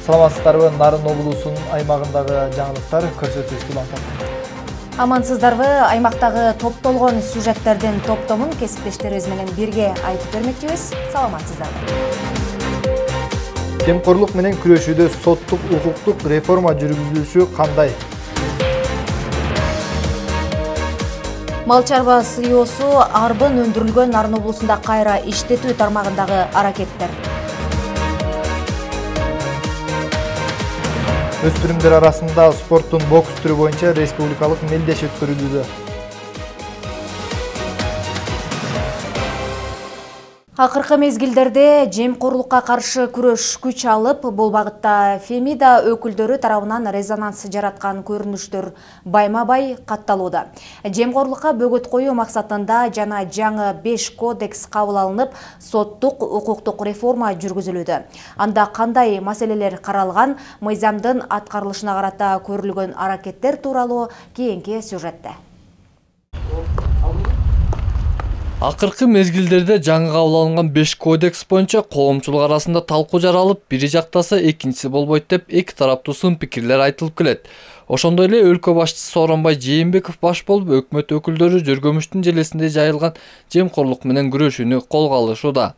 Саламатсыздарбы, Нарын облусунун аймагындагы жаңылыктар көрсөтүүчү улантат. Амансыздарбы, аймактагы топтолгон сюжеттердин топтомун кесиптештерибиз менен бирге айтып бермекчибиз. Саламатсыздарбы. Жемкорлук менен күрөшүүдө соттук укуктук реформа жүргүзүлүшү кандай? Мал чарба сыйоосу арбын өндүрүлгөн Нарын облусунда кайра иштетүү тармагындагы аракеттер. Өспүрүмдөр арасында спорттун бокс түрү боюнча республикалык мелдеш өткөрүлүүдө. Акыркы мезгилдерде жемкорлукка каршы күрөш күч алып, бул багытта Фемида өкүлдөрү тарабынан резонанс жараткан көрүнүштөр байма-бай катталууда. Жемкорлукка бөгөт коюу максатында жана жаңы 5 кодекс кабыл алынып, соттук укуктук реформа жүргүзүлүүдө. Анда кандай маселелер каралган, мыйзамдын аткарылышына карата көрүлгөн аракеттер тууралуу кийинки сюжетте. Акыркы мезгилдерде жаңы кабыл алынган 5 кодекс боюнча коомчулук арасында талкуу жаралып, бири жактаса экинчиси болбойт деп эки тараптуу сын пикирлер айтылып келет. Ошондой эле өлкө башчысы Сооронбай Жээнбеков баш болуп, өкмөт өкүлдөрү жөргөмүштүн желесинде жайылган жемкорлук менен күрөшүүнү колго алышууда.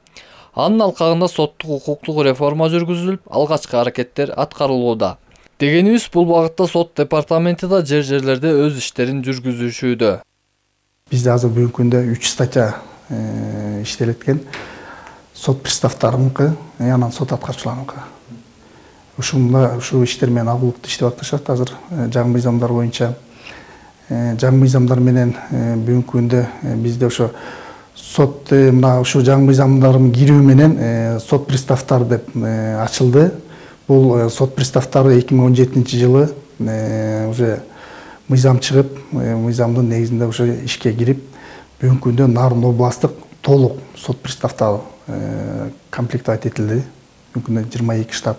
Анын алкагында соттук укуктук реформа жүргүзүлүп, алгачкы аракеттер аткарылууда. Дегенибиз, бул багытта сот департаменти да жерлерде өз иштерин жүргүзүшүүдө. Bizde azır bugün günde 3 statya işletilген. Sot приставтарыныкы, анан сот аткарчыларыныкы. Ушул иштер менен агылыкты иштеп атышат азыр жаңы мыйзамдар боюнча. Жаңы мыйзамдар менен бүгүнкү күндө бизде ошо сот мына ушул жаңы мыйзамдардын кирүү менен сот приставтары деп ачылды. Бул сот приставтары 2017 жылы уже мыйзам чыгып, мыйзамдын негизинде ошо ишке кирип, бүгүнкү күндө Нарын областык толук сот приставтары комплектовать этилди. Бүгүнкү күндө 22 штат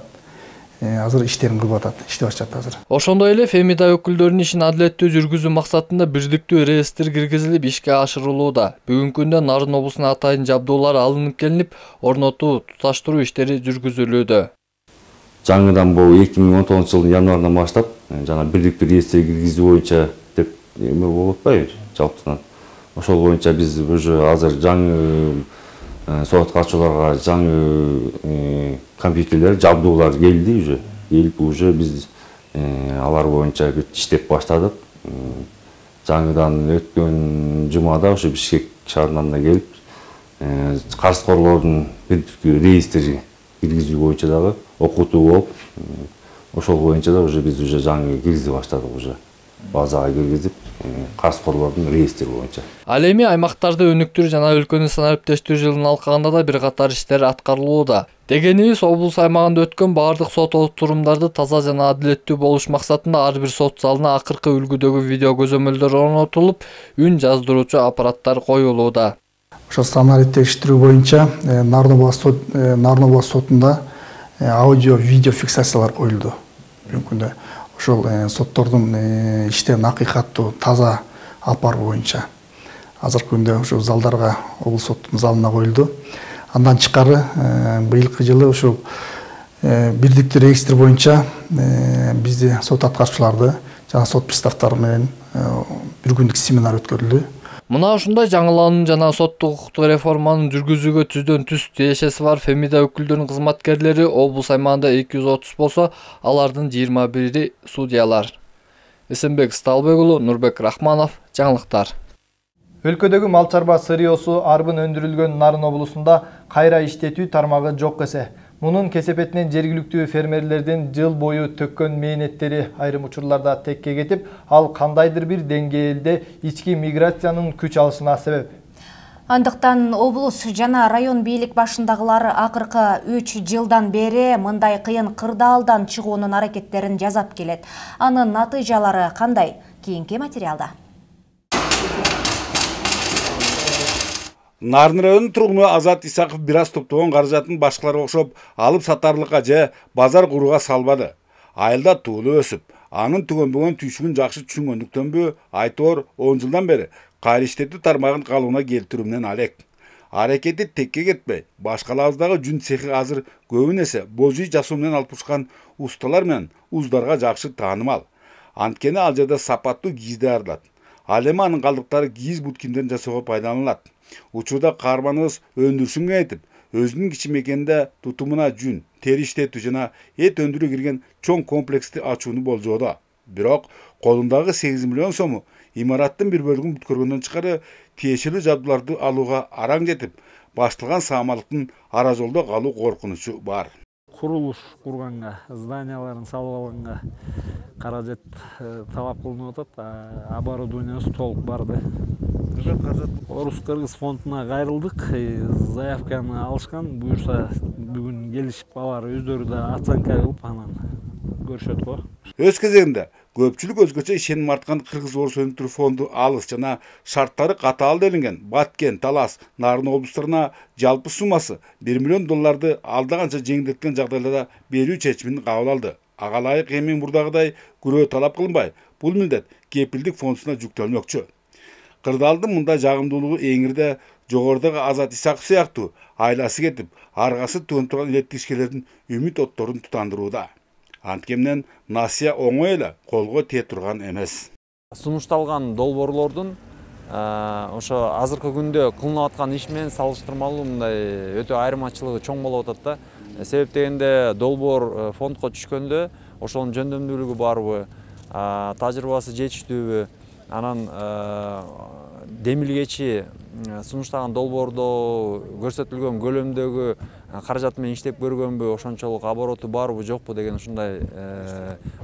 азыр иштерин кылып атат, иштеп атышат азыр. Ошондой эле Фемида өкүлдөрүнүн ишин адилеттүү жүргүзүү максатында бирдиктүү реестр киргизилип ишке ашырылууда. Бүгүнкү күндө Нарын облусуна атайын жабдуулар алынып келинип, орнотуу, туташтыруу иштери жүргүзүлүүдө. Жаңыдан бул 2019 жылдын январынан баштап жана бирдиктүү реестрге киргизүү боюнча деп эме болуп атпайбы жалпысынан. Ошол боюнча биз уже азыр жаңы сот катчыларга жаңы компьютерлер, жабдуулар келди уже. Келип уже биз алар боюнча иштеп баштадык. Жаңыдан өткөн жумада ошо Бишкек шаарынан келип карызкорлордун бирдиктүү реестрге киргизүү боюнча дагы окутуу болуп, ошол боюнча да уже биз уже жаңы киргизе баштадык уже. Базага киргизип, карызкорлордун реестри боюнча. Ал эми аймактарды өнүктүрүү жана өлкөнү санариптештирүү жылынын алкагында да бир катар иштер аткарылууда. Дегенибиз, облус аймагында өткөн баардык сот отурумдарды таза жана адилеттүү болуш максатында ар бир сот залына акыркы үлгүдөгү видео көзөмөлдөр орнотулуп, үн жаздыруучу аппараттар коюлууда. Ошо санариптештирүү боюнча Нарын областык сотунда аудио, видео фиксациялар коюлду. Бүгүнкү күндө ошол соттордун иштерин акыйкаттуу, таза алып баруу боюнча азыркы күндө ошо залдарга облус соттун залына коюлду. Андан тышкары быйылкы жылы ошол бирдиктүү реестр боюнча бизде сот аткарчыларды жана сот приставтары менен бир күндүк семинар өткөрүлдү. Мына ушундай жаңылануу жана соттук укуктук реформанын жүргүзүүгө түздөн түз тиешеси бар Фемида өкүлдөрүнүн кызматкерлери облус аймагында 230 болсо, алардын 21-и судьялар. Эсенбек Сталбек уулу, Нурбек Рахманов, жаңылыктар. Өлкөдөгү мал чарба сыйоосу арбын өндүрүлгөн Нарын облусунда кайра иштетүү тармагы жок эсе. Мунун кесепетинен жергиликтүү фермерлердин жыл бою төккөн мээнеттери айрым учурларда текке кетип, ал кандайдыр бир деңгээлде ички миграциянын күч алышына себеп. Андыктан облус жана район бийлик башындагылар акыркы 3 жылдан бери мындай кыйын кырдаалдан чыгуунун аракеттерин жасап келет. Анын натыйжалары кандай? Кийинки материалда. Нарын районунун тургуну Азат Исаков бир аз топтогон каражатын башкаларга окшоп алып сатарлыкка же базар курууга салбады. Айылда туулу өсүп, анын түгөнбөгөн түйшүгүн жакшы түшүнгөндүктөнбү, айтор 10 жылдан бери кайра иштетүү тармагын калыбына келтирүүнөн алек. Аракети текке кетпей, башкалабыздагы жүн цехи азыр көбүнесе боз үй жасоо менен алпушкан усталар менен уздарга жакшы таанымал. Анткени ал жерде сапаттуу кийиз даярдалат. Ал эми анын калдыктары кийиз бут кийимдерин жасоого пайдаланылат. Учурда каарманыбыз өндүрүшүн кеңейтип, өзүнүн кичи мекенинде тутумуна жүн, тери иштетүү жана эт өндүрүү кирген чоң комплексти ачууну болжоодо. Бирок колундагы 8 миллион сому имараттын бир бөлүгүн бүткөргөндөн тышкары тиешелүү жабдууларды алууга араң жетип, башталган саамалыктын ара жолдо калуу коркунучу бар. Курулуш курганга, зданияларын салып алганга каражат талап кылынып атат. Оборудованиябыз толук бар да. Орус-кыргыз фондуна кайрылдык, заявканы алышкан, буюрса бүгүн келишип алар өздөрү да оценка кылып анан көрүшөт го. Өз кезегинде көпчүлүк өзгөчө ишеним арткан Кыргыз-Орус өнүктүрүү фонду алыс жана шарттары катаал делинген Баткен, Талас, Нарын облустарына жалпы суммасы $1 миллион алда канча жеңилдеткен жагдайларда берүү чечимин кабыл алды. Ага ылайык эми мурдагыдай күрөө талап кылынбай, бул милдет кепилдик фондуна жүктөлмөкчү. Кырдаалдын мындай жагымдуулугу эңирде жогорудагы Азат Исаков сыяктуу айласы кетип, аргасы төнүп турган илеттикичкелердин үмүт отторун тутандырууда. Анткени насыя оңой эле колго тие турган эмес. Сунушталган долбоорлордун ошо азыркы күндө кылынып аткан иш менен салыштырмалуу мындай өтө айырмачылыгы чоң болуп атат да. Себеп дегенде долбоор фондко түшкөндө ошонун жөндөмдүүлүгү барбы, тажрыйбасы жетиштүүбү, анан демилгечи сунуштаган долбоордо көрсөтүлгөн көлөмдөгү каражат менен иштеп көргөнбү, ошончолук обороту барбы, жокпу деген ушундай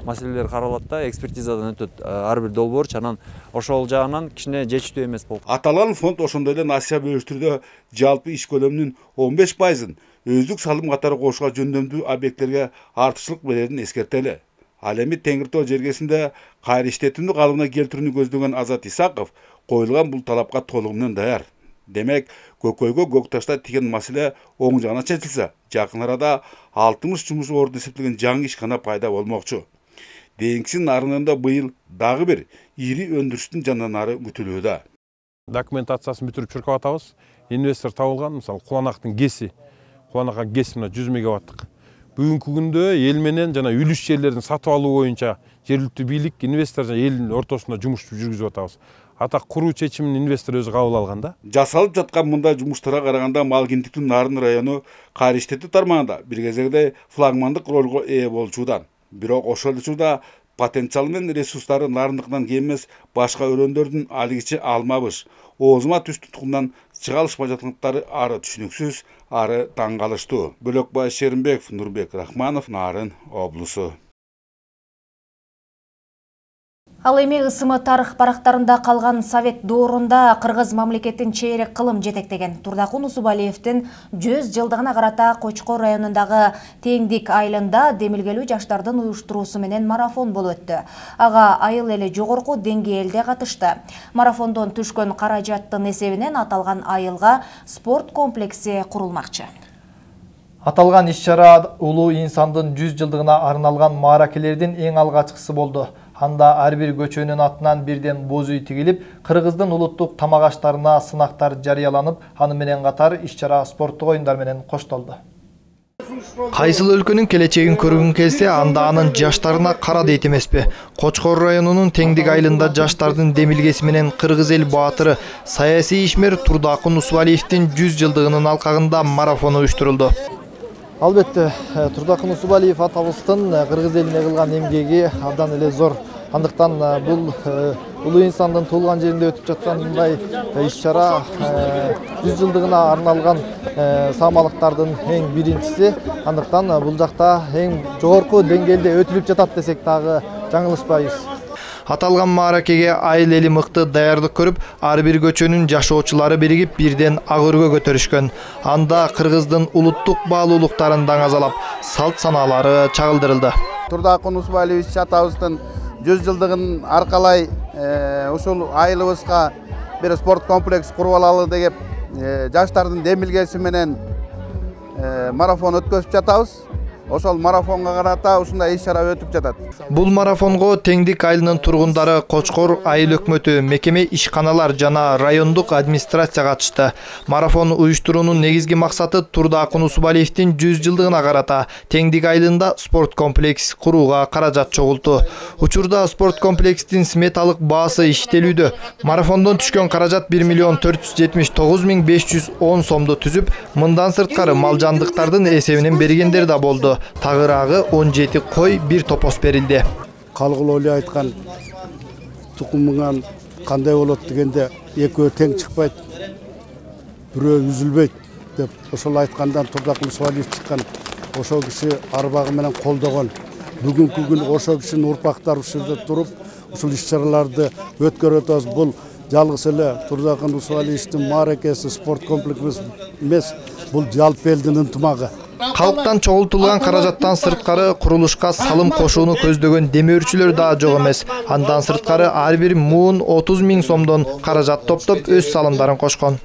маселелер каралат да, экспертизадан өтөт ар бир долбоорчу, анан ошол жагынан кичине жетиштүү эмес болуп. Аталган фонд ошондой эле насыя бөлүштүрүүдө жалпы иш көлөмүнүн 15%-ын өздүк салым катары кошууга жөндөмдүү объекттерге артыкчылык берерин эскертели. Ал эми Теңир Тоо жергесинде кайра иштетүүнү калыбына келтирүүнү көздөгөн Азат Исаков коюлган бул талапка толугу менен даяр. Демек, көкөйгө көк ташта тиген маселе оң жагына чечилсе, жакын арада 60 жумуш орду эсептелген жаңы ишкана пайда болмокчу. Дейинкisi Нарынында быйыл дагы бир ири өндүрүштүн жанданары күтүлүүдө. Документациясын бүтүрүп чуркап атабыз. Инвестор табылган, мисалы Куланактын ГЭСи, Куланакка ГЭС мына 100 мегаваттык. Бүгүнкү күндө эл менен жана үлүш жерлерин сатып алуу боюнча жергиликтүү бийлик, инвестор жана элдин ортосунда жумуш жүргүзүп атабыз. Ата куруу чечимин инвестор өзү кабыл алган да. Жасалып жаткан мындай жумуштарга караганда Малгиндиктүү Нарын району кайра иштетүү тармагында бир кезегде флагмандык ролго ээ болчудан. Бирок ошол эле учурда потенциал менен ресурстары Нарындыкынан кем эмес башка өрөөндөрдүн алигиче алмабыш, оозума түштү тукумдан чыга алышпай жаткандыктары ары түшүнүксүз, ары таң калыштуу. Бөлөкбай Шеримбеков, Нурбек Рахманов, Нарын облусу. Ал эми ысымы тарых барактарында калган Совет доорунда Кыргыз мамлекетин чейрек кылым жетектеген Турдакун Усубалиевдин 100 жылдыгына карата Кочкор районундагы Теңдик айылында демилгелүү жаштардын уюштуруусу менен марафон болуп өттү. Ага айыл эли жогорку деңгээлде катышты. Марафондон түшкөн каражаттын эсебинен аталган айылга спорт комплекси курулмакчы. Аталган иш-чара улуу инсандын 100 жылдыгына арналган мааракелердин эң алгачкысы болду. Анда ар бир көчөнүн атынан бирден боз үй тигилип, Кыргыздын улуттук тамак аштарына сынактар жарыяланып, аны менен катар иш-чара спорттук оюндар менен коштолду. Кайсыл өлкөнүн келечегин көргүн келсе, анда анын жаштарына кара дейт эмеспи. Кочкор районунун Теңдик айылында жаштардын демилгеси менен кыргыз эл баатыры, саясий ишмер Турдакун Усубалиевдин 100 жылдыгынын алкагында марафон уюштурулду. Албетте, Турдакун Усубалиев атабыздын кыргыз элине кылган эмгеги абдан эле зор. Андыктан бул улуу инсандын туулган жеринде өтүп жаткан мындай иш-чара 100 жылдыгына арналган саамалыктардын эң биринчиси. Андыктан бул жакта эң жогорку деңгээлде өтүлүп жатат десек дагы жаңылышпайбыз. Аталган мааракеге айыл эли мыкты даярдык көрүп, ар бир көчөнүн жашоочулары биригип бирден ак өргө көтөрүшкөн. Анда кыргыздын улуттук баалуулуктарын даңазалап, салт санаалары чагылдырылды. Турдакун Усубалиевич атабыздын 100 жылдыгын аркалай ушул айылыбызга бир спорт комплекс куруп алалы деп жаштардын демилгеси менен марафон өткөзүп жатабыз. ошол марафонго карата ушундай иш-чара өтүп жатат. Бул марафонго Теңдик айылынын тургундары, Кочкор айыл өкмөтү, мекеме ишканалар жана райондук администрация катышты. Марафон уюштуруунун негизги максаты Турда Акын Усубалиевдин 100 жылдыгына карата Теңдик айылында спорт комплекс курууга каражат чогулту. Учурда спорт комплекстин сметалык баасы иштелүүдө. Марафондон түшкөн каражат 1.479.510 сомду түзүп, мындан сырткары мал жандыктардын эсебинен бергендер да болду. Тагыраагы 17 кой, 1 топос берилди. Калгыл эле айткан тукумуңан кандай болот дегенде экөө тең чыкпайт, бирөө үзүлбөйт деп ошол айткандан Турда Акын Усубалиев чыккан. Ошол киши арбагы менен колдогон. Бүгүнкү күн ошол кишинин урпактары ушул жерде туруп, ушул иш-чараларды өткөрүп атабыз. Бул жалгыз эле Турда Акын Усубалиевдин мааракеси, спорт комплекси эмес, бул жалпы элдин ынтымагы. Халктан чогултулган каражаттан сырткары курулушка салым кошууну көздөгөн демөөрчүлөр да жок эмес. Андан сырткары ар бир муун 30.000 сомдон каражат топтоп өз салымдарын кошкон.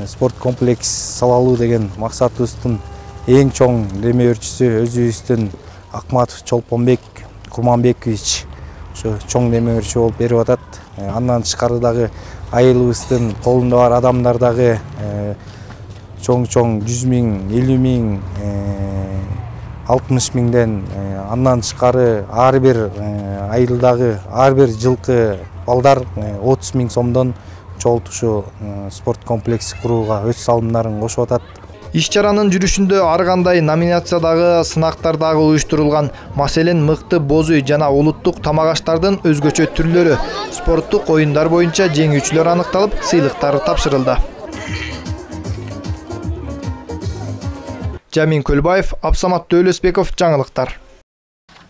Спорт комплекс салалуу деген максатыбыздын эң чоң демөөрчүсү өзүбүздүн Акматов Чолпонбек Курманбекович ошо чоң демөөрчү болуп берип атат. Андан тышкары дагы айылыбыздын колунда бар адамдар дагы чоң 100.000, 50.000, 60.000ден андан тышкары ар бир айылдагы ар бир жылкы балдар 30.000 сомдон чогултушу спорт комплекси курууга өз салымдарын кошуп атат. Иш-чаранын жүрүшүндө ар кандай номинациядагы сынактар дагы уюштурулган. Маселен, мыкты боз үй жана улуттук тамак аштардын өзгөчө түрлөрү, спорттук оюндар боюнча жеңүүчүлөр аныкталып, сыйлыктар тапшырылды. Жамин Көлбаев, Абсамат Дөөлөсбеков, жаңылыктар.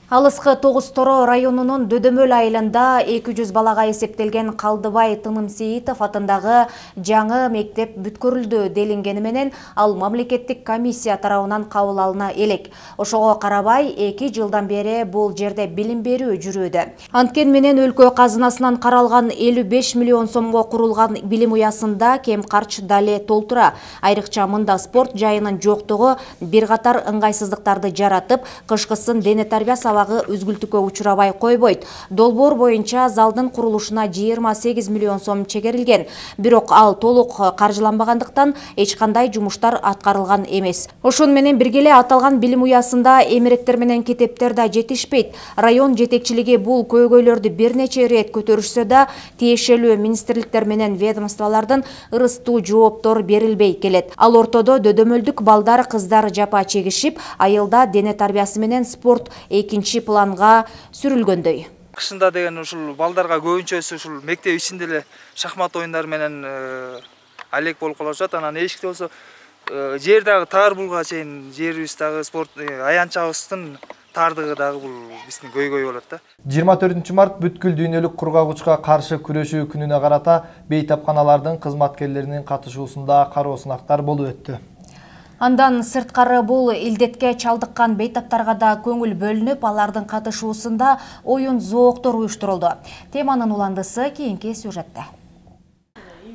Алыскы Тогуз Торо районунун Дөдөмөл айылында 200 балага эсептелген Калдыбай Тыным Сейитов атындагы жаңы мектеп бүткөрүлдү делингени менен ал мамлекеттик комиссия тарабынан кабыл алына элек. Ошого карабай 2 жылдан бери бул жерде билим берүү жүрүүдө. Анткен менен өлкө казынасынан каралган 55 миллион сомго курулган билим уясында кем карч дале толтура. Айрыкча мында спорт жайынын жоктугу бир катар ыңгайсыздыктарды жаратып, кышкысын дене тарбия өзгүлтүккө учурабай койбойт. Долбоор боюнча залдын курулушуна 28 миллион сом чегерилген. Бирок ал толук каржыланбагандыктан эч кандай жумуштар аткарылган эмес. Ошон менен бирге эле аталган билим уясында эмеректер менен кетептер да жетишпейт. Район жетекчилиги бул көйгөйлөрдү бир нече ирет көтөрүшсө да, тиешелүү министрликтер менен ведомстволордун ырыстуу жооптор берилбей келет. Ал ортодо дөдөмөлдүк балдар, кыздар жапа чегишип, айылда дене тарбиясы менен спорт экинчи планга сүрүлгөндөй. Кышында деген ушул балдарга көбүнчөсү ушул мектеп ичинде эле шахмат оюндары менен алек болуп калышат. Анан эшикте болсо жер дагы тар булга чейин жерибиз дагы спорт аянчабыздын тардыгы дагы бул биздин көйгөй болот да. 24 март бүткүл дүйнөлүк кургагучка каршы күрөшүү күнүнө карата бейтапканалардын кызматкерлеринин катышуусунда кароо сынактар болуп өттү. Андан сырткары бул илдетке чалдыккан бейтаптарга да көңүл бөлүнүп, алардын катышуусунда оюн зооктор уюштурулду. Теманын уландысы кийинки сюжетте.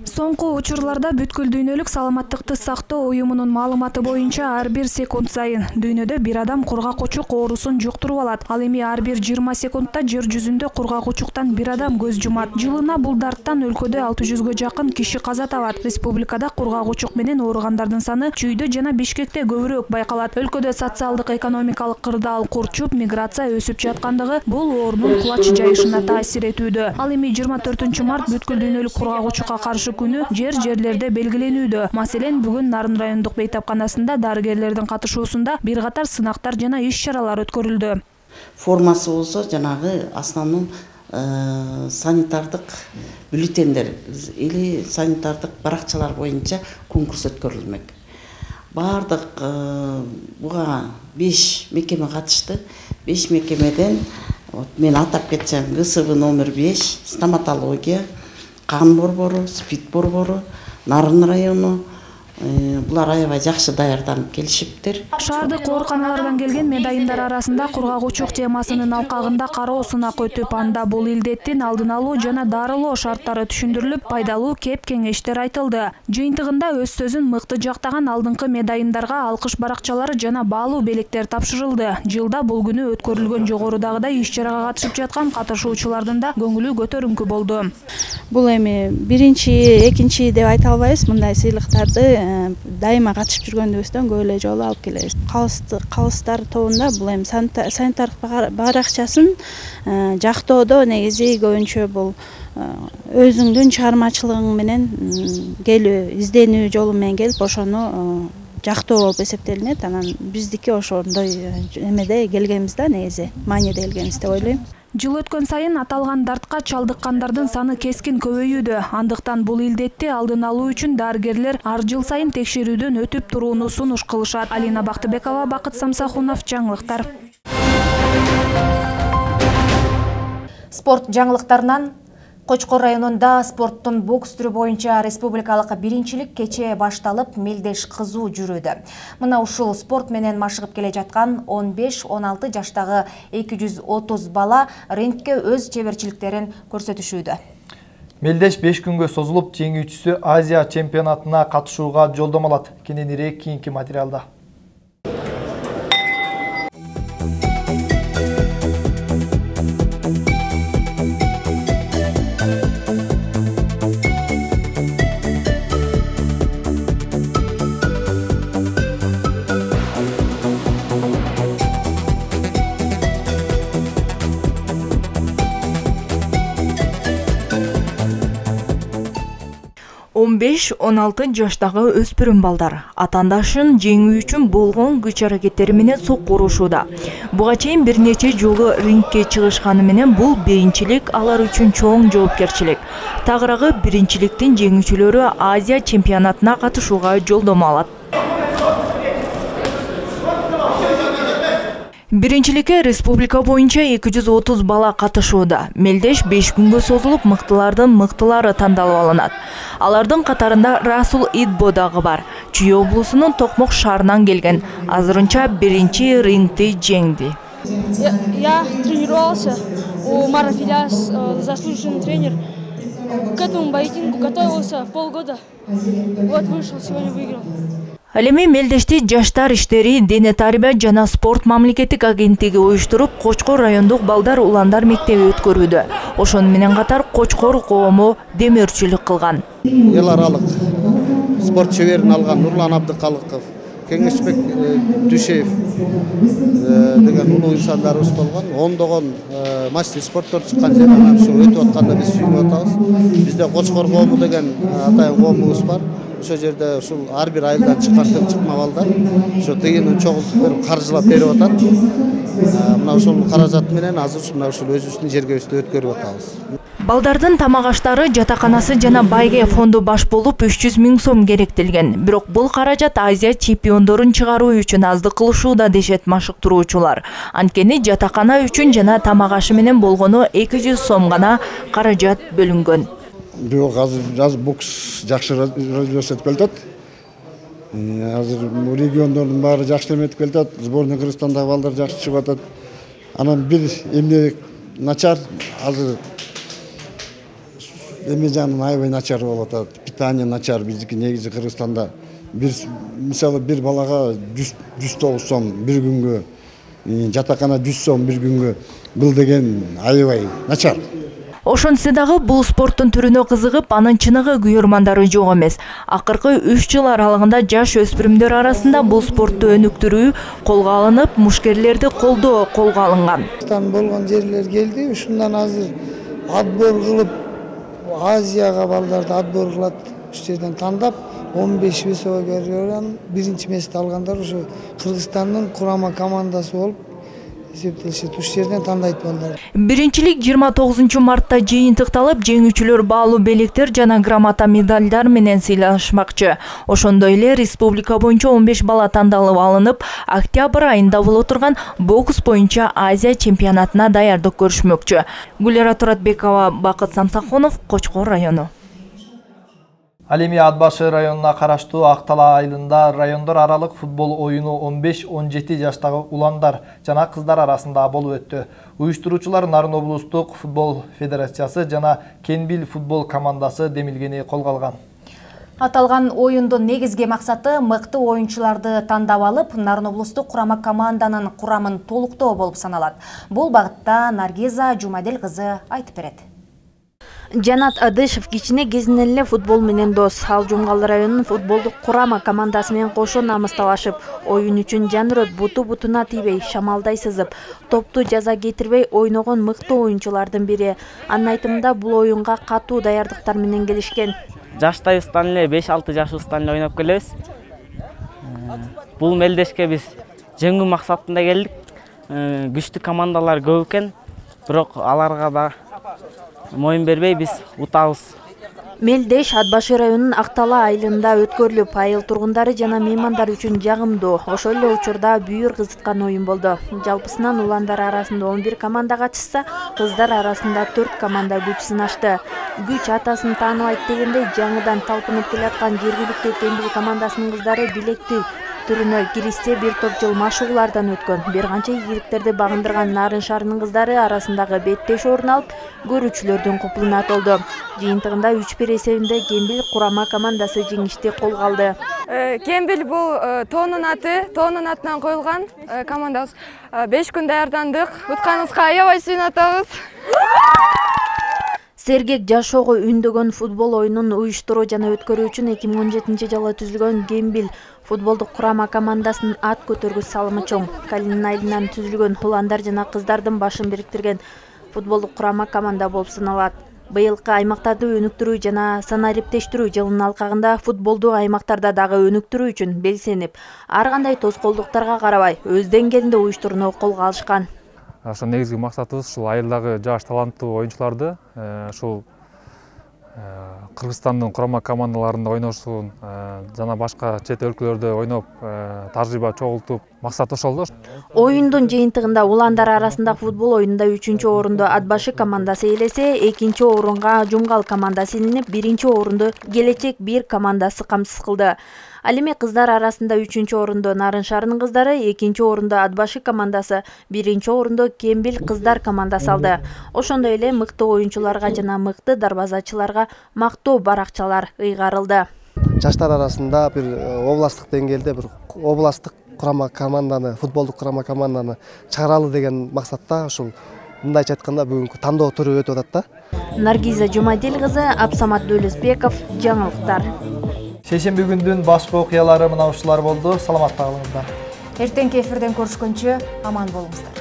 Соңку учурларда бүткүл дүйнөлүк саламаттыкты сактоо уюмунун маалыматы боюнча ар бир секунд сайын дүйнөдө бир адам кургак-учук оорусун жуктуруп алат. Ал эми ар бир 20 секундта жер жүзүндө кургак-учуктан бир адам көз жумат. Жылына бул дарттан өлкөдө 600гө жакын киши каза табат. Республикада кургак-учук менен ооругандардын саны Чүйдө жана Бишкекте көбүрөөк байкалат. Өлкөдө социалдык экономикалык кырдаал курчуп, миграция өсүп жаткандыгы бул оорунун кулач жайышына таасир этүүдө. Ал эми 24 март бүткүл дүйнөлүк кургак-учукка каршы күнү жерлерде белгиленүүдө. Маселен, бүгүн Нарын райондук бейтапканасында дарыгерлердин катышуусунда бир катар сынактар жана иш-чаралар өткөрүлдү. Формасы болсо жанагы основном санитардык бюллетендер или санитардык баракчалар боюнча конкурс өткөрүлмөк. Бардык буга 5 мекеме катышты. 5 мекемеден мен атап кетсем, ГСВ номер 5, стоматология, кан борбору, СПИД борбору, Нарын району, Булар аябай жакшы даярданып келишиптир. Шаардык ооруканалардан келген медайымдар арасында кургагучук темасынын алкагында кароо сынак өтүп, анда бул илдеттин алдын алуу жана дарылоо шарттары түшүндүрүлүп, пайдалуу кеп кеңештер айтылды. Жыйынтыгында өз сөзүн мыкты жактаган алдыңкы медайымдарга алкыш баракчалары жана баалуу белектер тапшырылды. Жылда бул күнү өткөрүлгөн жогорудагыдай иш-чарага катышып жаткан катышуучулардын да көңүлү көтөрүңкү болду. Бул эми биринчи, экинчи деп айта албайбыз. Мындай сыйлыктарды дайыма катышып жүргөндүбүздөн көп эле жолу алып келебиз. Калыстар тобунда бул эми санитардык баракчасын жактоодо негизи көбүнчө бул өзүңдүн чыгармачылыгың менен келүү, изденүү жолу менен келип, ошону жактоо болуп эсептелинет. Анан биздики ошондой эмеде келгенбиз да, негизи мааниде келгенбиз деп ойлойм. Жыл өткөн сайын аталган дартка чалдыккандардын саны кескин көбөйүүдө. Андыктан бул илдетти алдын алуу үчүн дарыгерлер ар жыл сайын текшерүүдөн өтүп турууну сунуш кылышат. Алина Бактыбекова, Бакыт Самсахунов, жаңылыктар. Спорт жаңылыктарынан Кочкор районунда спорттун бокс түрү боюнча республикалык биринчилик кечээ башталып, мелдеш кызуу жүрүүдө. Мына ушул спорт менен машыгып келе жаткан 15-16 жаштагы 230 бала рингке өз чеберчиликтерин көрсөтүшүүдө. Мелдеш 5 күнгө созулуп, жеңүүчүсү Азия чемпионатына катышууга жолдомо алат. Кененирээк кийинки материалда. 15-16 жаштагы өспүрүм балдар атандашын жеңүү үчүн болгон күч-аракеттери менен сокку урушууда. Буга чейин бир нече жолу рингке чыгышканы менен бул биринчилик алар үчүн чоң жоопкерчилик. Тагыраагы биринчиликтин жеңүүчүлөрү Азия чемпионатына катышууга жолдомо алат. Биринчиликке республика боюнча 230 бала катышууда. Мелдеш 5 күнгө созулуп, мыктылардын мыктылары тандалып алынат. Алардын катарында Расул Идбо дагы бар. Чүй облусунун Токмок шаарынан келген. Азырынча биринчи рингти жеңди. Я тренировался у Мара Филяс, заслуженный тренер. К этому поединку готовился полгода. Вот вышел, сегодня выиграл. Ал эми Мелдешти жаштар иштери, дене тарбия жана спорт мамлекеттик агенттиги уюштуруп, Кочкор райондук балдар уландар мектеби өткөрүүдө. Ошону менен катар Кочкор коому демөөрчүлүк кылган. Эл аралык спорт чеберин алган Нурлан Абдыкалыков, Кеңешбек Дүшеев деген улуу инсандарыбыз болгон. Ондогон мастер спорттор чыккан жер, анан ушу өтүп атканда биз сүйүнүп атабыз. Бизде Кочкор коому деген атайын коомубуз бар. Ошол жерде ушул ар бир айылдан чыккан чыкма балдар ошо тыйынын чогултуп берип каржылап берип атат. Мына ушул каражат менен азыр ушул өзүбүздүн жергебизде өткөрүп атабыз. Балдардын тамак аштары жатаканасы жана байге фонду баш болуп 300 000 сом керектелген. Бирок бул каражат Азия чемпиондорун чыгаруу үчүн аздык кылышууда дешет машыктыруучулар. Анткени жатакана үчүн жана тамак ашы менен болгону 200 сом гана каражат бөлүнгөн. Бирок азыр бокс жакшы развиваться келатат. Азыр региондордун баары жакшы эметип келатат. Сборный Кыргызстандагы балдар жакшы чыгып атат. Анан бир эмне начар, азыр эме жанын аябай начар болуп атат. Питание начар. Биздики негизи Кыргызстанда мисалы бир балага 109 сом бир күнгө, жатакана 100 сом бир күнгө. Бул деген аябай начар. Ошонсу дагы бул спорттун түрүнө кызыгып, анын чыныгы күйөрмандары жок эмес. Акыркы 3 жыл аралыгында жаш өспүрүмдөр арасында бул спортту өнүктүрүү колго алынып, мушкерлерди колдоо колго алынган. Болгон жерлер келди, ушундан азыр отбор кылып Азияга балдарды отбор кылат. Уш жерден тандап 15 весовой категориядан биринчи месте алгандар ушу Кыргызстандын курама командасы болуп эсептелишет. Уш жерден тандайт балдар. Биринчилик 29 мартта жыйынтыкталып, жеңүүчүлөр баалуу белектер жана грамота медальдар менен сыйлашмакчы. Ошондой эле республика боюнча 15 бала тандалып алынып, октябрь айында боло турган бокс боюнча Азия чемпионатына даярдык көрүшмөкчү. Гүлера Туратбекова, Бакыт Самсахунов, Кочкор району. Ал эми Ат Башы районуна караштуу Актала айылында райондор аралык футбол оюну 15-17 жаштагы уландар жана кыздар арасында болуп өттү. Уюштуруучулар Нарын облустук футбол федерациясы жана Кенбил футбол командасы демилгени колго алган. Аталган оюндун негизги максаты мыкты оюнчуларды тандап алып, Нарын облустук курама команданын курамын толуктоо болуп саналат. Бул багытта Наргиза Жумадел кызы айтып берет. Жанат Адышев кичине кезинен эле футбол менен дос. Ал Жумгал районунун футболдук курама командасы менен кошо намысталашып, оюн үчүн жан өрөт буту-бутуна тийбей, шамалдай сызып, топту жаза кетирбей ойногон мыкты оюнчулардын бири. Анын айтымында бул оюнга катуу даярдыктар менен келишкен. Жаштайыбыздан эле 5-6 жашыбыздан эле ойноп келебиз. Бул мелдешке биз жеңүү максатында келдик. Күчтүү командалар көп экен, бирок аларга да моюн бербей биз утабыз. Мелдеш Ат Башы районунун Актала айылында өткөрүлүп, айыл тургундары жана меймандар үчүн жагымдуу, ошол эле учурда бүйүр кызыткан оюн болду. Жалпысынан уландар арасында 11 команда катышса, кыздар арасында 4 команда күч сынашты. Күч атасын тааныбайт дегендей жаңыдан талпынып келаткан жергиликтүү Кенбил командасынын кыздары билектүү түрүнө киришсе бир топ жыл машыгуулардан өткөн. Бир канча ийгиликтерди багындырган Нарын шаарынын кыздары арасындагы беттеш орун алып, көрүүчүлөрдүн купулуна толду. Жыйынтыгында 3-1 эсебинде Кенбил курама командасы жеңишти колго алды. Кенбил бул тоонун атынан коюлган командабыз. 5 күн даярдандык. Утканыбызга аябай сүйүнүп атабыз. Сергек жашоого үндөгөн футбол оюнун уюштуруу жана өткөрүү үчүн 2017-жылы түзүлгөн Кенбил футболдук курама командасынын ат көтөргүч салымы чоң. Калинин айылынан түзүлгөн уландар жана кыздардын башын бириктирген футболдук курама команда болуп саналат. Быйылкы аймактарды өнүктүрүү жана санариптештирүү жылынын алкагында футболду аймактарда дагы өнүктүрүү үчүн белсенип, ар кандай тоскоолдуктарга карабай, өз деңгээлинде уюштурууну колго алышкан. Ошо негизги максатыбыз ушул айылдагы жаш таланттуу оюнчуларды ушул Кыргызстандын курама командаларында ойношун жана башка чет өлкөлөрдө ойноп тажрыйба чогултуп максат ошол да. Оюндун жыйынтыгында уландар арасында футбол оюнунда 3-чү орунду Ат Башы командасы ээлесе, 2-чи орунга Жумгал командасы илинип, 1-чи орунду Келечек 1 командасы камсыз кылды. Ал эми кыздар арасында 3-чү орунду Нарын шаарынын кыздары, 2-чи орунду Ат Башы командасы, 1-чи орунду Кенбил кыздар командасы алды. Ошондой эле мыкты оюнчуларга жана мыкты дарбазачыларга мактоо баракчалар ыйгарылды. Жаштар арасында бир областтык деңгээлде бир областтык курама команданы, футболдук курама команданы чыгаралы деген максатта ушул мындайча айтканда бүгүнкү тандоо туру өтүп атат да. Наргиза Жумадел кызы, Абсамат Дөөлөсбеков, жаңылыктар. Шейшемби күндүн башкы окуялары мына ушулар болду. Саламатта калыңыздар. Эртеңки эфирден көрүшкөнчө аман болуңуздар.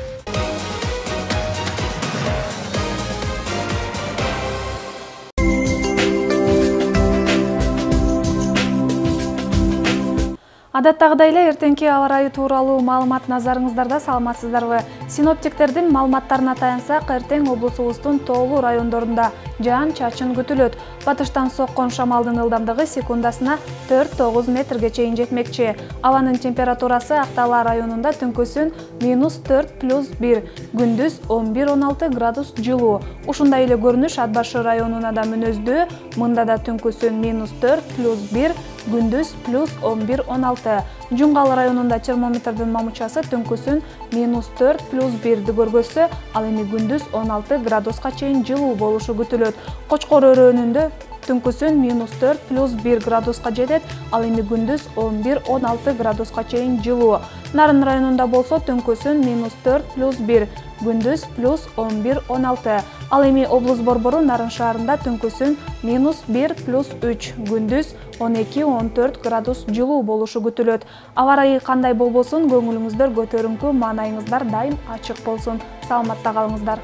Адаттагыдай эле эртеңки аба ырайы тууралуу маалымат назарыңыздарда. Саламатсыздарбы? Синоптиктердин маалыматтарына таянсак, эртең облусубуздун тоолуу райондорунда жаан-чачын күтүлөт. Батыштан соккон шамалдын ылдамдыгы секундасына 4-9 метрге чейин жетмекчи. Абанын температурасы Актала районунда түнкүсүн -4+1, күндүз 11-16 градус жылуу. Ушундай эле көрүнүш Ат Башы районуна да мүнөздүү. Мында да түнкүсүн -4+1, күндүз +11-16. Жумгал районунда термометрдин мамучасы түнкүсүн -4+1 көргөзсө, ал эми күндүз 16 градуска чейин жылуу болушу күтүлөт. Кочкор өрөөнүндө түнкүсүн -4+1 градуска жетет, ал эми күндүз 11-16 градуска чейин жылуу. Нарын районунда болсо түнкүсүн -4+1, күндүз +11-16. Ал эми облус борбору Нарын шаарында түнкүсүн -1+3, күндүз 12-14 градус жылуу болушу күтүлөт. Аба ырайы кандай болбосун, көңүлүңүздөр көтөрүңкү, маанайыңыздар дайым ачык болсун. Саламатта калыңыздар.